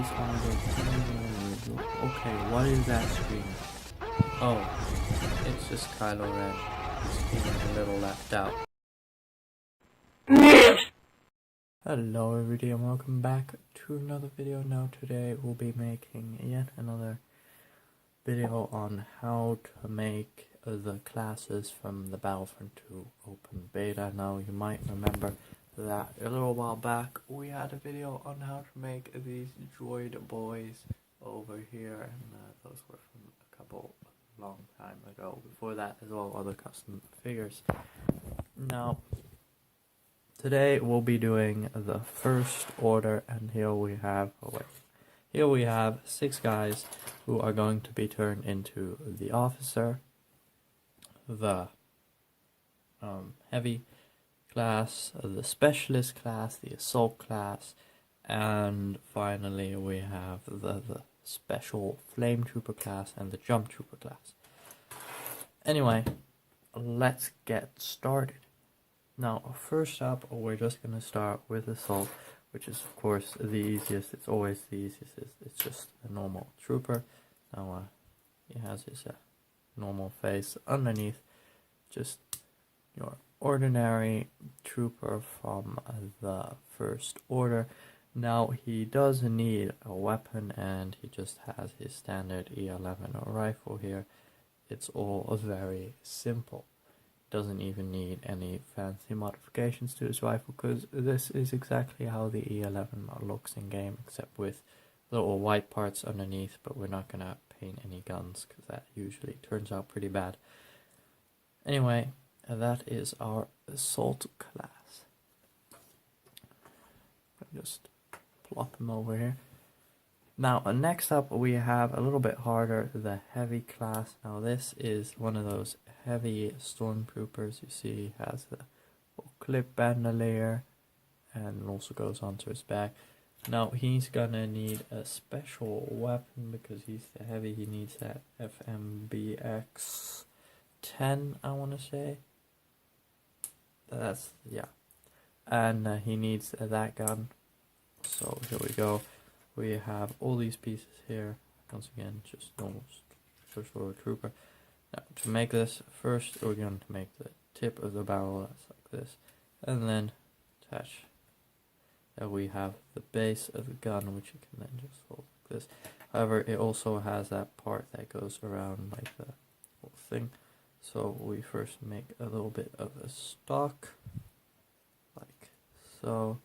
He's hiding. Okay, what is that screen? Oh, it's just Kylo Ren. He's feeling a little left out. Hello everybody and welcome back to another video. Now today we'll be making yet another video on how to make the classes from the Battlefront 2 open beta. Now you might remember that a little while back we had a video on how to make these droid boys over here, and those were from a couple long time ago. Before that as well, other custom figures. Now today we'll be doing the first order, and here we have here we have 6 guys who are going to be turned into the officer, the heavy class, the specialist class, the assault class, and finally we have the special flame trooper class and the jump trooper class. Anyway, let's get started. Now, first up, we're just going to start with assault, which is of course the easiest. It's always the easiest. It's just a normal trooper. Now, he has his normal face underneath, just your ordinary trooper from the first order. Now, he does need a weapon, and he just has his standard E11 rifle here. It's all very simple. Doesn't even need any fancy modifications to his rifle, because this is exactly how the E11 looks in game, except with little white parts underneath. But we're not gonna paint any guns because that usually turns out pretty bad. Anyway, that is our assault class. Just plop him over here. Now, next up we have a little bit harder, the heavy class. Now this is one of those heavy stormtroopers. You see he has a clip bandolier and also goes onto his back. Now he's gonna need a special weapon because he's the heavy. He needs that FMBX 10, I want to say. That's, yeah. And he needs that gun. So here we go. We have all these pieces here. Once again, just normal first order trooper. Now, to make this, first we're going to make the tip of the barrel, that's like this, and then attach. There we have the base of the gun, which you can then just hold like this. However, it also has that part that goes around like the whole thing. So we first make a little bit of a stock, like so,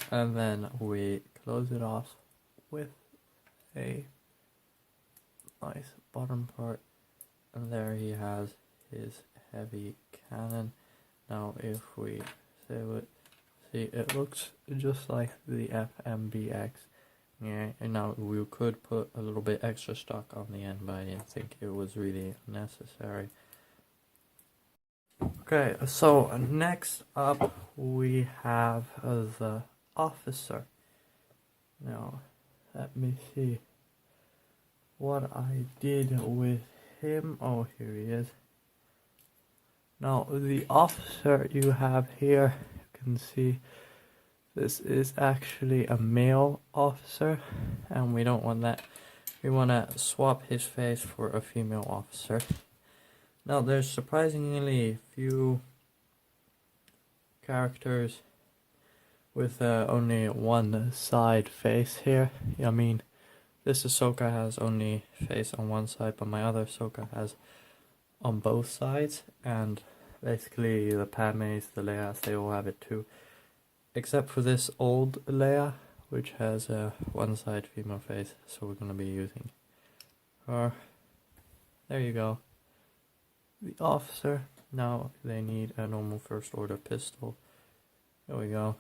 and then we close it off with a nice bottom part, and there he has his heavy cannon. Now if we save it, see, it looks just like the FMBX. Yeah, and now we could put a little bit extra stock on the end, but I didn't think it was really necessary. Okay, so next up we have the officer. Now, let me see what I did with him. Oh, here he is. Now, the officer you have here, you can see this is actually a male officer, and we don't want that. We want to swap his face for a female officer. Now, there's surprisingly few characters with only one side face here. I mean, this Ahsoka has only face on one side, but my other Ahsoka has on both sides, and basically the Padmes, the Leias, they all have it too. Except for this old Leia, which has a one side female face, so we're going to be using her. There you go. The officer. Now they need a normal first order pistol. There we go.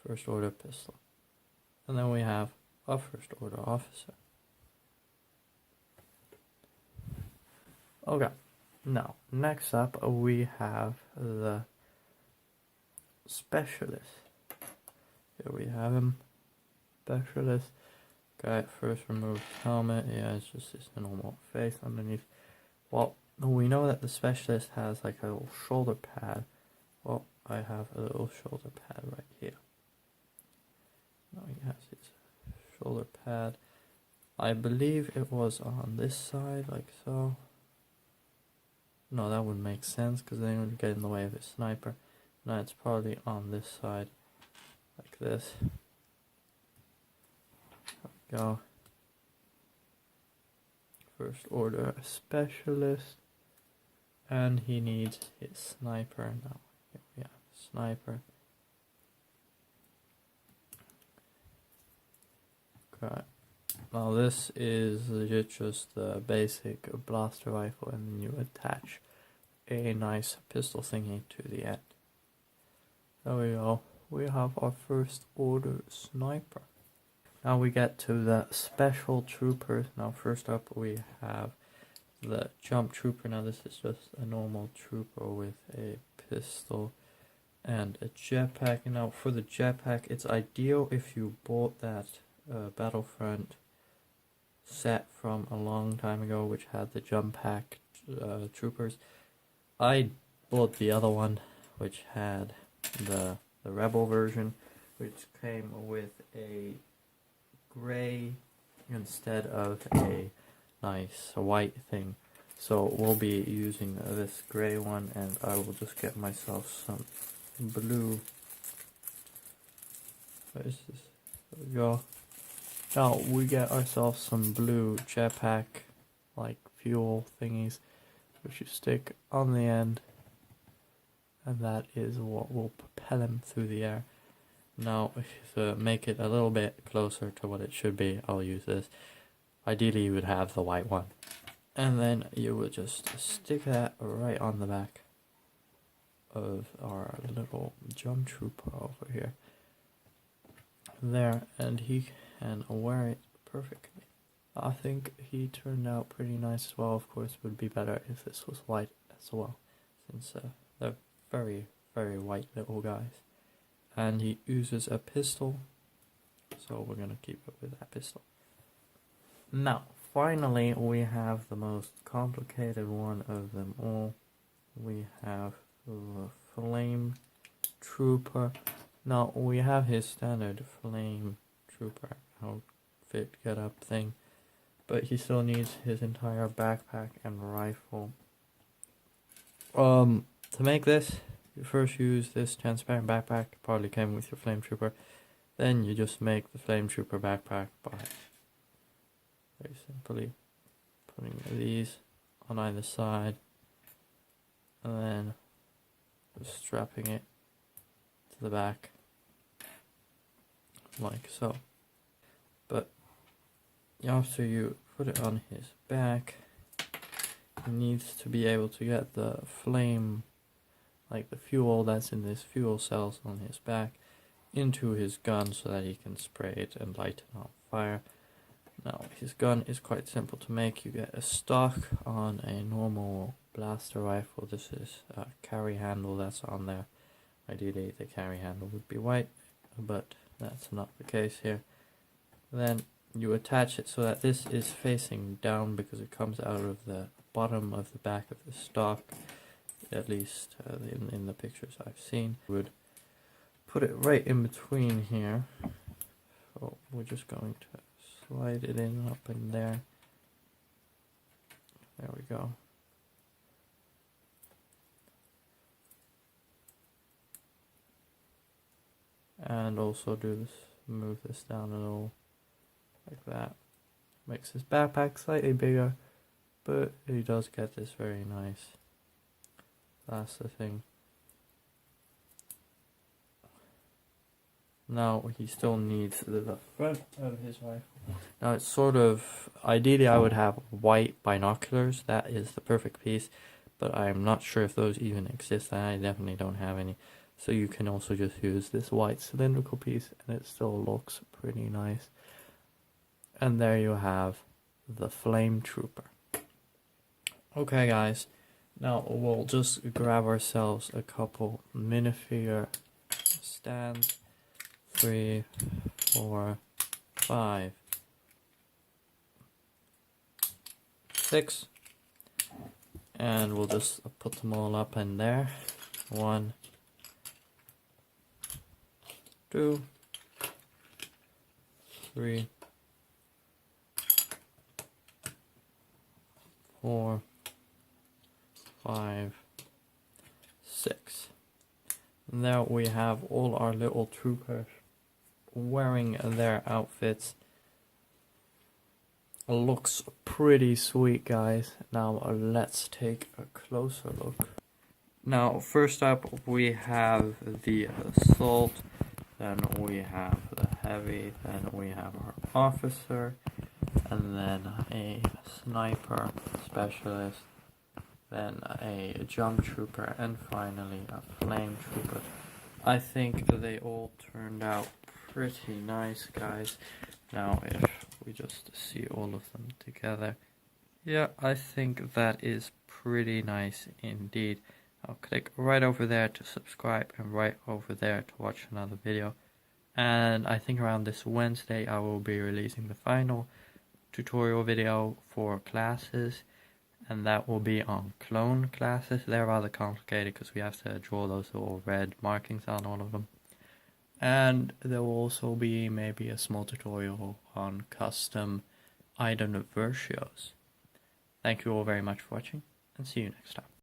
First order pistol. And then we have a first order officer. Okay. Now, next up we have the specialist. Here we have him. Specialist. Guy first removes helmet. Yeah, it's just his normal face underneath. Well, we know that the specialist has like a little shoulder pad. Well, I have a little shoulder pad right here. Now he has his shoulder pad. I believe it was on this side, like so. No, that wouldn't make sense because then it would get in the way of his sniper. No, it's probably on this side, like this. There we go. First order specialist. And he needs his sniper. Now, here we have sniper. Okay. Now this is legit just the basic blaster rifle, and then you attach a nice pistol thingy to the end. There we go. We have our first order sniper. Now we get to the special troopers. Now first up we have the jump trooper. Now this is just a normal trooper with a pistol and a jetpack. Now for the jetpack, it's ideal if you bought that Battlefront set from a long time ago, which had the jump pack troopers. I bought the other one, which had the Rebel version, which came with a gray instead of a nice white thing. So we'll be using this gray one, and I will just get myself some blue. What is this? There we go. Now we get ourselves some blue jetpack like fuel thingies, which you stick on the end, and that is what will propel him through the air. Now, to make it a little bit closer to what it should be, I'll use this. Ideally you would have the white one, and then you would just stick that right on the back of our little jump trooper over here. There, and he can wear it perfectly. I think he turned out pretty nice as well. Of course, it would be better if this was white as well, since they're very, very white little guys. And he uses a pistol, so we're going to keep it with that pistol. Now, finally, we have the most complicated one of them all. We have the Flame Trooper. Now, we have his standard Flame Trooper outfit get-up thing, but he still needs his entire backpack and rifle. To make this, you first use this transparent backpack, probably came with your Flame Trooper. Then you just make the Flame Trooper backpack by very simply putting these on either side, and then just strapping it to the back, like so. But after you put it on his back, he needs to be able to get the flame, like the fuel that's in this fuel cells on his back, into his gun so that he can spray it and light it on fire. Now, his gun is quite simple to make. You get a stock on a normal blaster rifle. This is a carry handle that's on there. Ideally, the carry handle would be white, but that's not the case here. Then you attach it so that this is facing down because it comes out of the bottom of the back of the stock, at least in the pictures I've seen. You would put it right in between here. So we're just going to slide it in up in there. There we go. And also move this down a little, like that. Makes his backpack slightly bigger, but he does get this very nice blaster thing. Now he still needs the front of his rifle. Now it's sort of, ideally I would have white binoculars. That is the perfect piece, but I'm not sure if those even exist, and I definitely don't have any. So you can also just use this white cylindrical piece, and it still looks pretty nice. And there you have the Flame Trooper. Okay guys, now we'll just grab ourselves a couple minifigure stands. 3, 4, 5, 6, and we'll just put them all up in there. 1, 2, 3, 4, 5, 6. And there we have all our little troopers wearing their outfits. Looks pretty sweet, guys. Now let's take a closer look. Now first up we have the assault, then we have the heavy, then we have our officer, and then a sniper specialist, then a jump trooper, and finally a flame trooper. I think they all turned out pretty nice, guys. Now if we just see all of them together, yeah, I think that is pretty nice indeed. I'll click right over there to subscribe and right over there to watch another video. And I think around this Wednesday I will be releasing the final tutorial video for classes, and that will be on clone classes. They're rather complicated because we have to draw those little red markings on all of them. And there will also be maybe a small tutorial on custom item versios. Thank you all very much for watching, and see you next time.